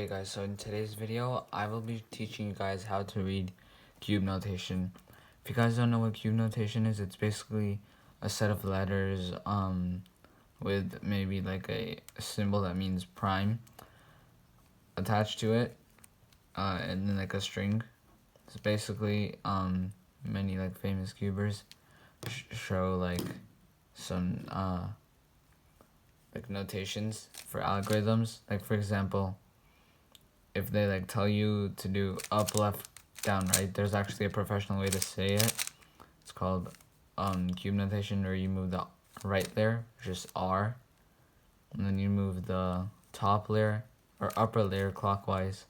Hey guys, so in today's video, I will be teaching you guys how to read cube notation. If you guys don't know what cube notation is, it's basically a set of letters with maybe like a symbol that means prime attached to it, and then like a string. It's basically many like famous cubers show like some like notations for algorithms. Like for example, if they like tell you to do up, left, down, right, there's actually a professional way to say it. It's called cube notation, where you move the right layer, which is R, and then you move the top layer or upper layer clockwise,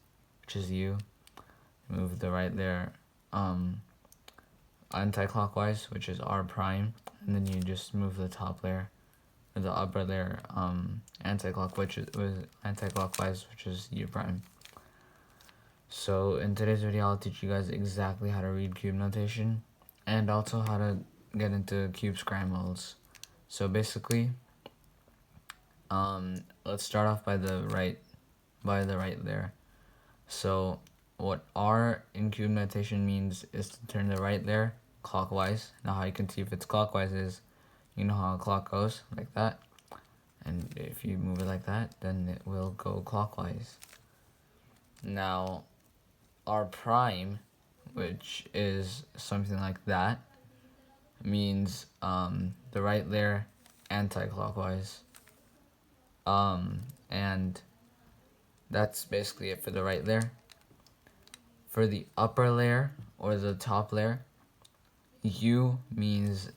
which is U. Move the right layer anti-clockwise, which is R prime, and then you just move the top layer or the upper layer anti-clockwise, which is U prime. So in today's video, I'll teach you guys exactly how to read cube notation and also how to get into cube scrambles. So basically, let's start off by the right layer. So what R in cube notation means is to turn the right layer clockwise. Now how you can see if it's clockwise is, you know how a clock goes, like that. And if you move it like that, then it will go clockwise. Now, R prime, which is something like that, means the right layer anti-clockwise. And that's basically it for the right layer. For the upper layer or the top layer, U means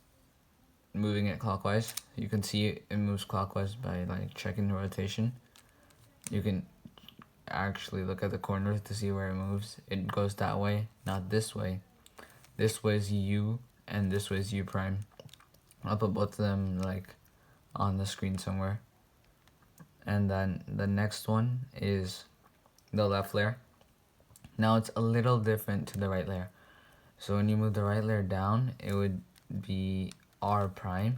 moving it clockwise. You can see it moves clockwise by like checking the rotation. You can actually look at the corners to see where it moves. It goes that way, not this way. This way is U and this way is U prime. I'll put both of them like on the screen somewhere. And then the next one is the left layer. Now it's a little different to the right layer. So when you move the right layer down, it would be R prime.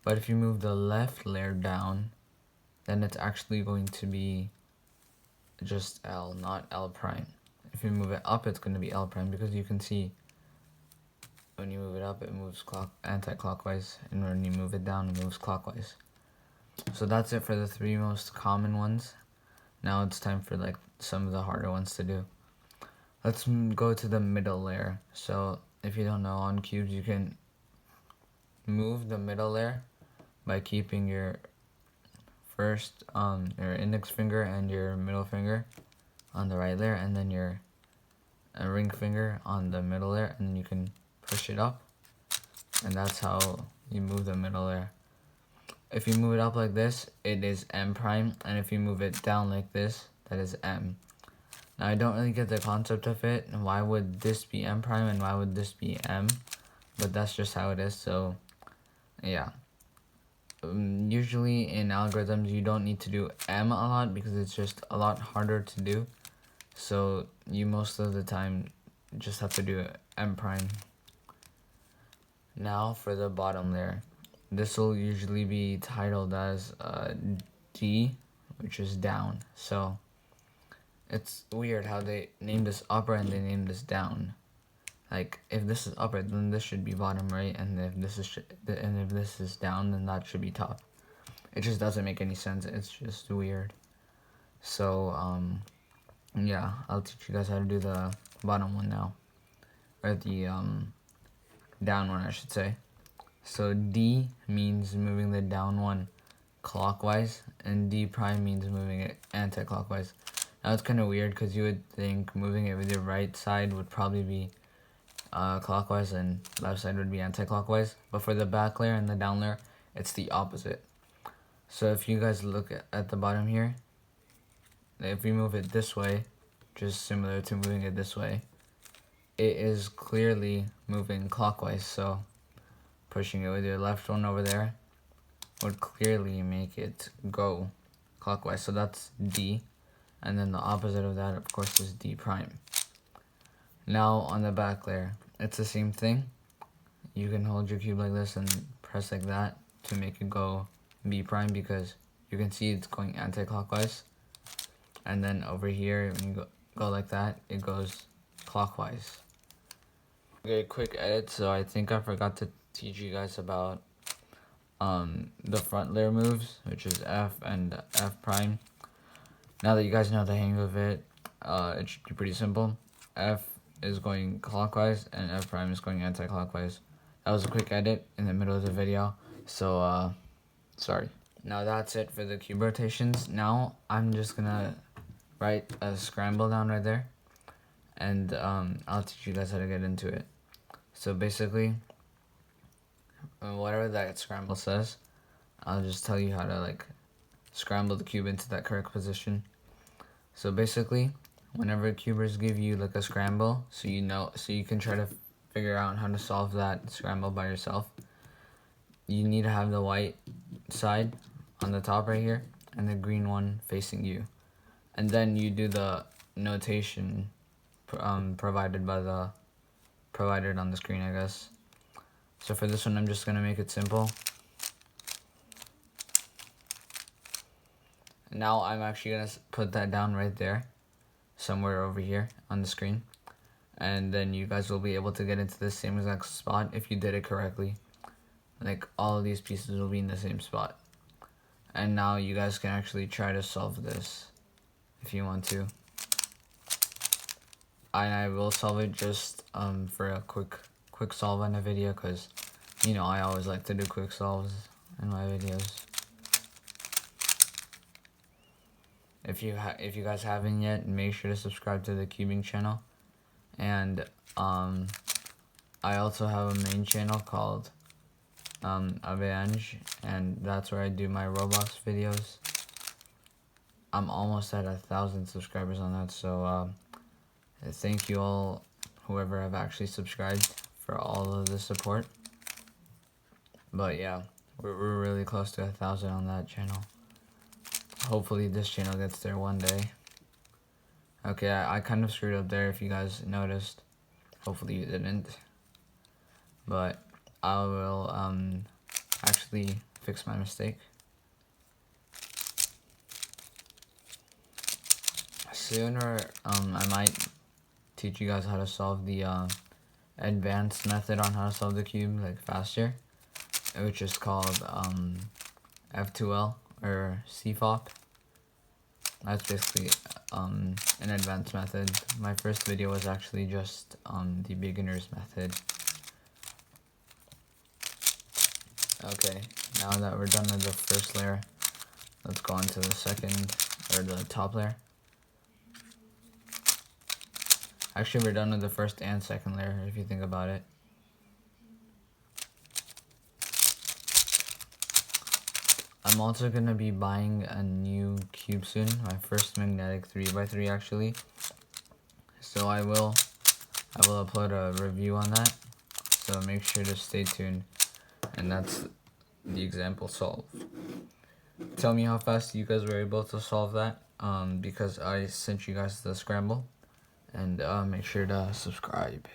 But if you move the left layer down, then it's actually going to be just L, not L prime. If you move it up, it's going to be L prime, because you can see when you move it up, it moves anti-clockwise, and when you move it down, it moves clockwise. So that's it for the three most common ones. Now it's time for like some of the harder ones to do. Let's go to the middle layer. So if you don't know, on cubes you can move the middle layer by keeping your first your index finger and your middle finger on the right layer, and then your ring finger on the middle layer, and you can push it up, and that's how you move the middle layer. If you move it up like this, it is M prime, and if you move it down like this, that is M. Now I don't really get the concept of it, and why would this be M prime and why would this be M, but that's just how it is. So yeah, usually in algorithms you don't need to do M a lot because it's just a lot harder to do, so you most of the time just have to do M prime. Now for the bottom layer, this will usually be titled as D, which is down. So it's weird how they named this upper and they named this down. Like if this is upper, then this should be bottom, right? And if this is down, then that should be top. It just doesn't make any sense. It's just weird. So yeah, I'll teach you guys how to do the bottom one now, or the down one, I should say. So D means moving the down one clockwise, and D prime means moving it anti-clockwise. Now it's kind of weird because you would think moving it with your right side would probably be clockwise and left side would be anti-clockwise, but for the back layer and the down layer, it's the opposite. So if you guys look at the bottom here, if we move it this way, just similar to moving it this way, it is clearly moving clockwise. So pushing it with your left one over there would clearly make it go clockwise. So that's D, and then the opposite of that, of course, is D prime. Now on the back layer, it's the same thing. You can hold your cube like this and press like that to make it go B prime, because you can see it's going anti-clockwise. and then over here when you go like that, it goes clockwise. Okay, quick edit. So I think I forgot to teach you guys about the front layer moves, which is F and F prime. Now that you guys know the hang of it, it should be pretty simple. F is going clockwise and F prime is going anti-clockwise. That was a quick edit in the middle of the video, so sorry. Now that's it for the cube rotations. Now I'm just gonna write a scramble down right there, and I'll teach you guys how to get into it. So basically, whatever that scramble says, I'll just tell you how to like scramble the cube into that correct position. So basically, whenever cubers give you like a scramble, so you can try to figure out how to solve that scramble by yourself, you need to have the white side on the top right here and the green one facing you, and then you do the notation provided on the screen, I guess. So for this one, I'm just gonna make it simple. Now I'm actually gonna put that down right there, somewhere over here on the screen, and then you guys will be able to get into the same exact spot if you did it correctly. Like all of these pieces will be in the same spot. And now you guys can actually try to solve this if you want to. And I will solve it just for a quick solve on the video, because you know I always like to do quick solves in my videos. If you guys haven't yet, make sure to subscribe to the cubing channel. And I also have a main channel called Avange, and that's where I do my Roblox videos. I'm almost at 1,000 subscribers on that, so thank you all, whoever have actually subscribed, for all of the support. But yeah, we're really close to 1,000 on that channel. Hopefully this channel gets there one day. Okay, I kind of screwed up there if you guys noticed. Hopefully you didn't. But I will actually fix my mistake. Sooner, I might teach you guys how to solve the advanced method on how to solve the cube like faster, which is called F2L or CFOP. That's basically an advanced method. My first video was actually just the beginner's method. Okay, now that we're done with the first layer, let's go on to the second, or the top layer. Actually, we're done with the first and second layer, if you think about it. I'm also going to be buying a new cube soon, my first magnetic 3x3 actually. So I will upload a review on that, so make sure to stay tuned. And that's the example solve. Tell me how fast you guys were able to solve that, because I sent you guys the scramble. And make sure to subscribe.